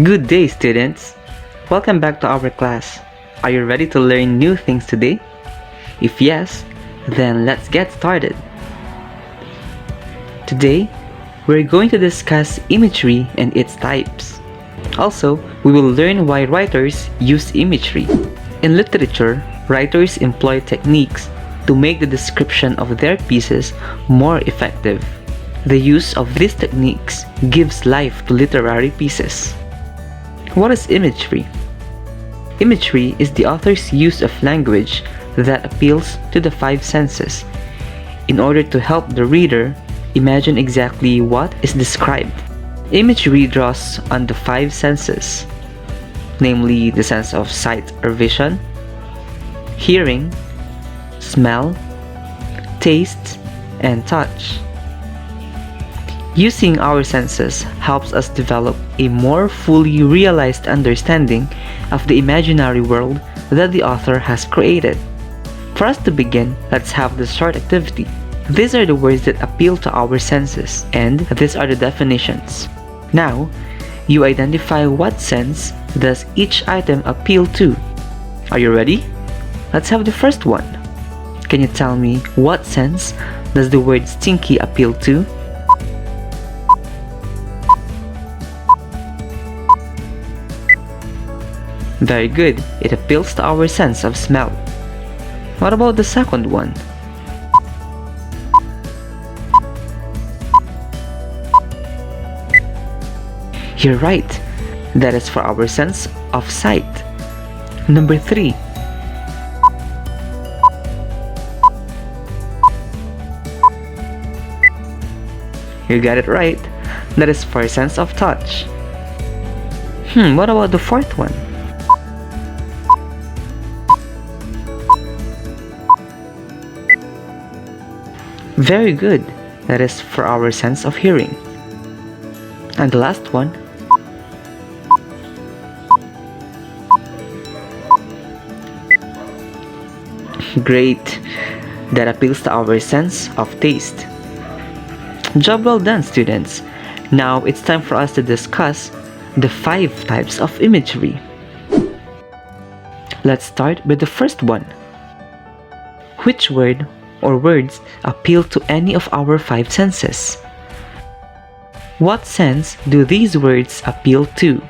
Good day, students! Welcome back to our class. Are you ready to learn new things today? If yes, then let's get started. Today, we're going to discuss imagery and its types. Also, we will learn why writers use imagery. In literature, writers employ techniques to make the description of their pieces more effective. The use of these techniques gives life to literary pieces. What is imagery? Imagery is the author's use of language that appeals to the five senses in order to help the reader imagine exactly what is described. Imagery draws on the five senses, namely the sense of sight or vision, hearing, smell, taste, and touch. Using our senses helps us develop a more fully realized understanding of the imaginary world that the author has created. For us to begin, let's have this short activity. These are the words that appeal to our senses, and these are the definitions. Now, you identify what sense does each item appeal to. Are you ready? Let's have the first one. Can you tell me what sense does the word stinky appeal to? Very good, it appeals to our sense of smell. What about the second one? You're right, that is for our sense of sight. Number 3. You got it right, that is for sense of touch. What about the fourth one? Very good, that is for our sense of hearing. And the last one? Great, that appeals to our sense of taste. Job well done, students. Now it's time for us to discuss the 5 types of imagery. Let's start with the first one. Which word or words appeal to any of our 5 senses? What sense do these words appeal to?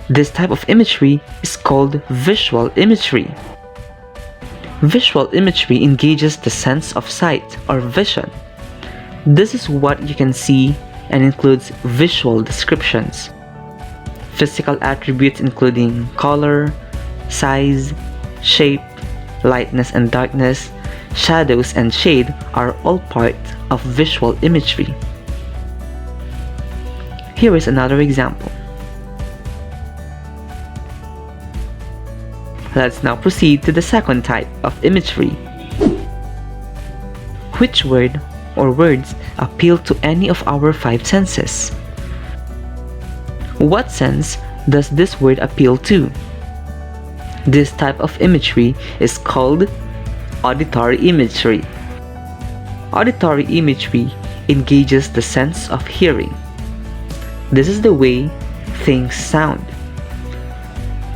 This type of imagery is called visual imagery. Visual imagery engages the sense of sight or vision. This is what you can see and includes visual descriptions. Physical attributes including color, size, shape, lightness and darkness, shadows and shade are all part of visual imagery. Here is another example. Let's now proceed to the second type of imagery. Which word or words appeal to any of our 5 senses? What sense does this word appeal to? This type of imagery is called auditory imagery. Auditory imagery engages the sense of hearing. This is the way things sound.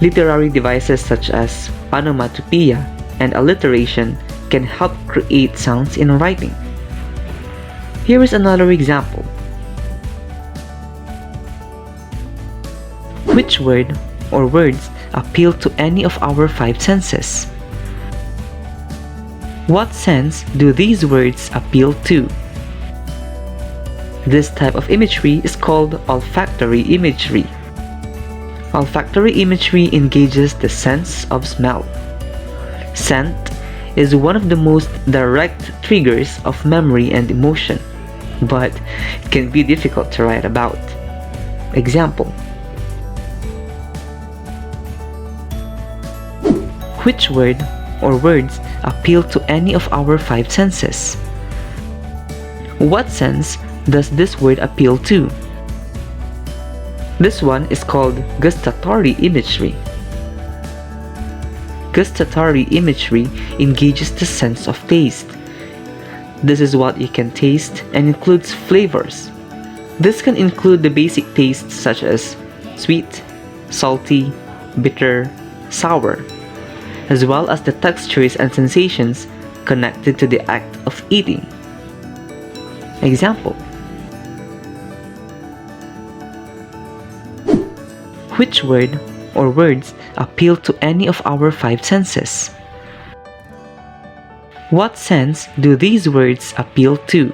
Literary devices such as onomatopoeia and alliteration can help create sounds in writing. Here is another example. Which word or words appeal to any of our 5 senses? What sense do these words appeal to? This type of imagery is called olfactory imagery. Olfactory imagery engages the sense of smell. Scent is one of the most direct triggers of memory and emotion, but it can be difficult to write about. Example. Which word or words appeal to any of our 5 senses? What sense does this word appeal to? This one is called gustatory imagery. Gustatory imagery engages the sense of taste. This is what you can taste and includes flavors. This can include the basic tastes such as sweet, salty, bitter, sour, as well as the textures and sensations connected to the act of eating. Example: which word or words appeal to any of our five senses? What sense do these words appeal to?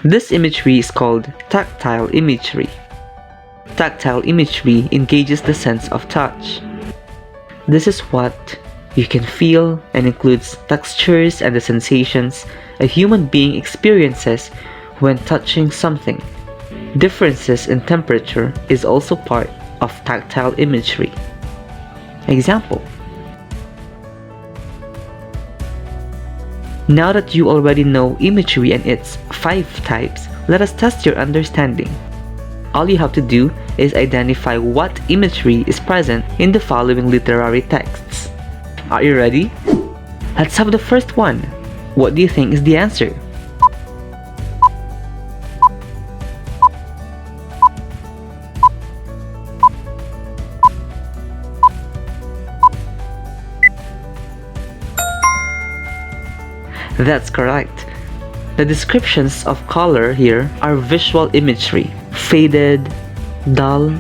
This imagery is called tactile imagery. Tactile imagery engages the sense of touch. This is what you can feel and includes textures and the sensations a human being experiences when touching something. Differences in temperature is also part of tactile imagery. Example: now that you already know imagery and its 5 types, let us test your understanding. All you have to do is identify what imagery is present in the following literary texts. Are you ready? Let's have the first one. What do you think is the answer? That's correct. The descriptions of color here are visual imagery. Faded, dull,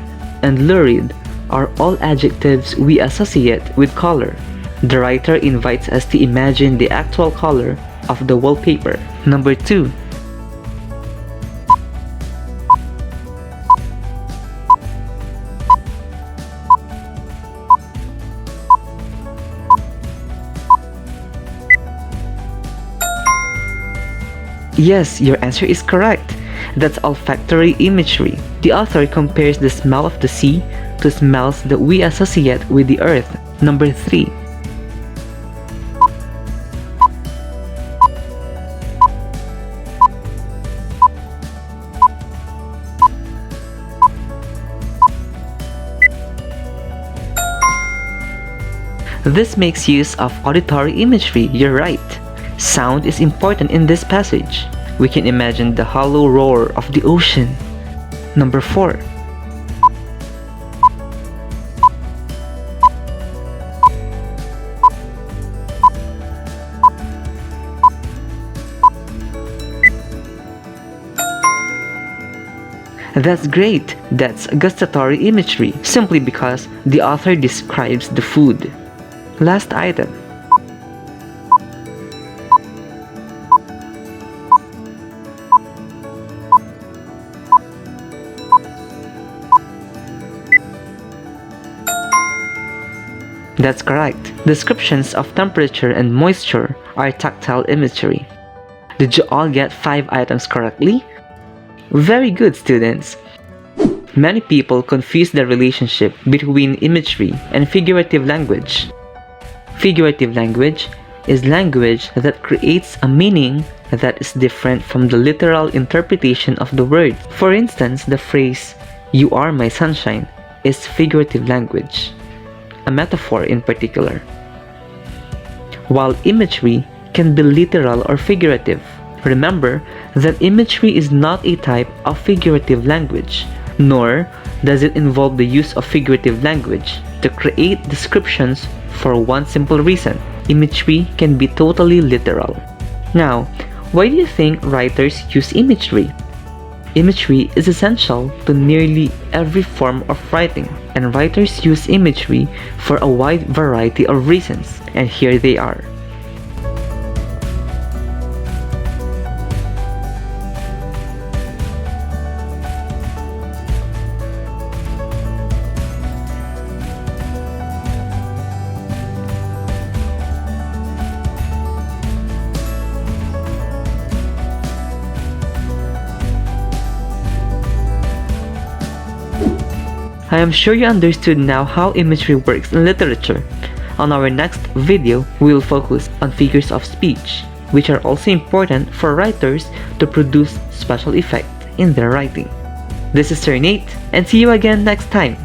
and lurid are all adjectives we associate with color. The writer invites us to imagine the actual color of the wallpaper. Number 2. Yes, your answer is correct. That's olfactory imagery. The author compares the smell of the sea to smells that we associate with the earth. Number 3. This makes use of auditory imagery. You're right. Sound is important in this passage. We can imagine the hollow roar of the ocean. Number 4. That's great. That's gustatory imagery, simply because the author describes the food. Last item. That's correct. Descriptions of temperature and moisture are tactile imagery. Did you all get 5 items correctly? Very good, students! Many people confuse the relationship between imagery and figurative language. Figurative language is language that creates a meaning that is different from the literal interpretation of the word. For instance, the phrase, "You are my sunshine," is figurative language, a metaphor in particular. While imagery can be literal or figurative. Remember that imagery is not a type of figurative language, nor does it involve the use of figurative language to create descriptions for one simple reason. Imagery can be totally literal. Now, why do you think writers use imagery? Imagery is essential to nearly every form of writing, and writers use imagery for a wide variety of reasons, and here they are. I am sure you understood now how imagery works in literature. On our next video, we will focus on figures of speech, which are also important for writers to produce special effect in their writing. This is Sir Nate, and see you again next time.